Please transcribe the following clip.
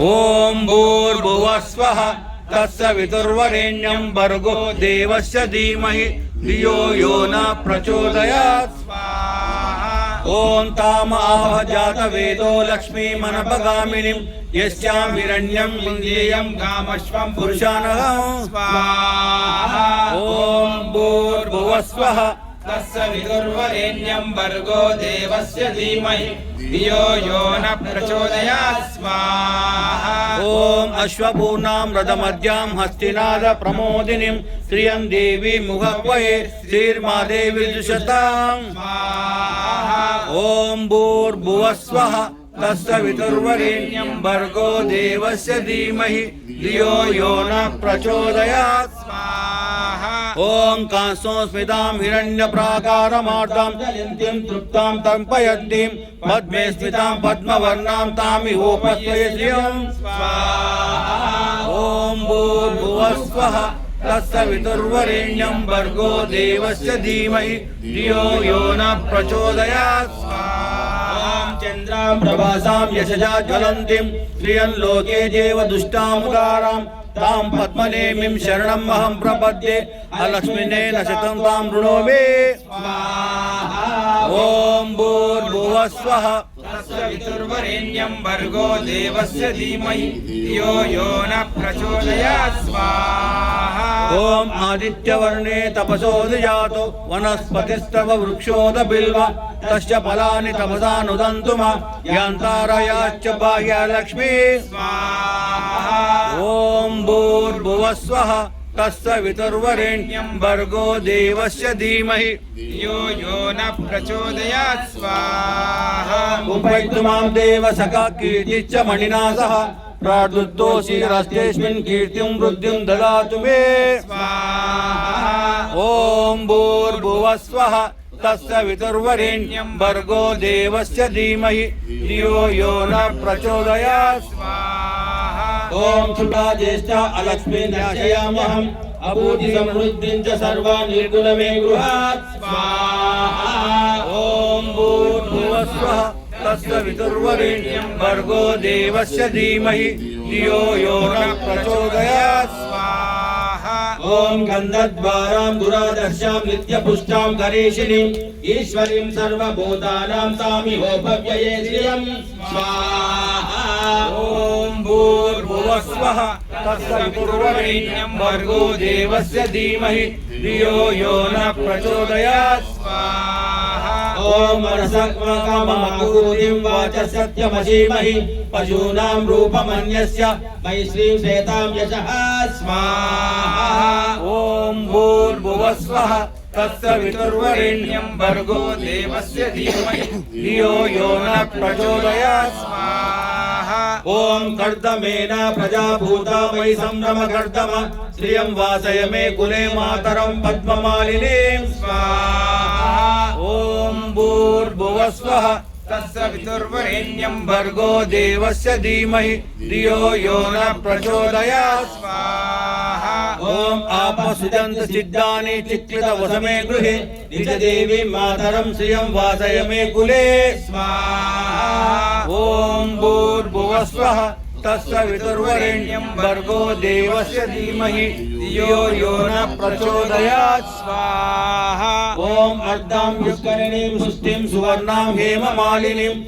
ओम भूर्भुवः स्वः तत्सवितुर्वरेण्यं भर्गो देवस्य धीमहि धियो यो न प्रचोदयात् ओम ताम आह जात वेदो लक्ष्मीमनपगामिनीं यस्यां हिरण्यं लिङ्गेयं कामश्वं पुरुषानहं स्वाहा ओम भूर्भुवः स्वः तत्सवितुर्वरेण्यं भर्गो देवस्य धीमहि धियो यो न प्रचोदयात् स्वाहा ओम अश्वपूर्णां रथमद्यां हस्तिनाद प्रमोदिनीं श्रियं देवी मुहवये श्रीर्मादेवी दुषतां ओम भूर्भुवः स्वः तत्सवितुर्वरेण्यं भर्गो देवस्य धीमहि धियो यो न प्रचोदयात् ओम कांसो स्मितां हिरण्यप्राकारमार्तां जयन्तीं तृप्तां तर्पयन्तीं पद्मे स्मितां पद्मवर्णां तामिहोपत्वये श्रियं ओम भूर्भुवः स्वः तत्सवितुर्वरेण्यं भर्गो देवस्य धीमहि धियो यो न प्रचोदयात् चन्द्रां प्रभासां यशजा ज्वलन्तीं श्रियं लोके देव दुष्टामुदारां तां पद्मनेमिं शरणम् अहं प्रपद्ये अलक्ष्मिनेन शतं तां ऋणोमि ओम भूर्भुवः स्वः तत्सवितुर्वरेण्यं भर्गो देवस्य धीमहि धियो यो न प्रचोदयात् स्वाहा ओम आदित्यवर्णे तपसोऽधिजातो वनस्पतिस्तव वृक्षोदबिल्व तस्य फलानि तपसा नुदन्तु मा यान्तारयाश्च बाह्यलक्ष्मी स्वाहा ओम भूर्भुवः स्वः तत्सवितुर्वरेण्यं भर्गो देवस्य धीमहि धियो यो न प्रचोदयात् स्वाहा उपैतु मां देव सखा कीर्तिश्च मणिना सह प्रार्दुतोषि रस्तेऽस्मिन् कीर्तिं वृद्धिं ददातु मे स्वाहा ओम भूर्भुवः स्वः तत्सवितुर्वरेण्यं भर्गो देवस्य धीमहि धियो यो न प्रचोदयात् स्वाहा ओम सुता ज्येष्ठा अलक्ष्मी न्यासयामहम् अभूति समृद्धिं च सर्वा निर्गुणमे गृहात् स्वाहा ओम भूर्भुवः स्वः तत्सवितुर्वरेण्यं भर्गो देवस्य धीमहि धियो यो न प्रचोदयात् स्वाहा ओम गन्धद्वारां दुरादर्शां नित्यपुष्टां करेशिनीं ईश्वरीं सर्वभूतानां तामिहोपव्यये श्रियं स्वाहा ओम भूर्भुवः स्वः तत्सवितुर्वरेण्यं भर्गो देवस्य धीमहि धियो यो न प्रचोदयात् स्वाहा ओम मनसक्मकाममाकुतिं वाच सत्यमसीमहि पशूनां रूपमन्यस्य मयि श्रीं श्वेतां यशः स्वाहा ओम भूर्भुवः स्वः तत्सवितुर्वरेण्यं भर्गो देवस्य धीमहि धियो यो न प्रचोदयात् स्वाहा ओम कर्दमेन प्रजाभूता मयि संभ्रमकर्दम श्रियं वासय मे कुले मातरं पद्ममालिनीं स्वाहा ओम भूर्भुवः स्वः तत्सवितुर्वरेण्यं भर्गो देवस्य धीमहि धियो यो न प्रचोदयात् स्वाहा ओम आपसुजन्त सिद्धानि चित्रितवसमे गृहे निजदेवीं मातरं श्रियं वासय मे कुले स्वाहा ओम भूर्भुवः स्वः तत्सवितुर्वरेण्यं भर्गो देवस्य धीमहि धियो यो न प्रचोदयात् स्वाहा ओम अर्धां युष्करिणीं सुष्टिं सुवर्णां हेममालिनीं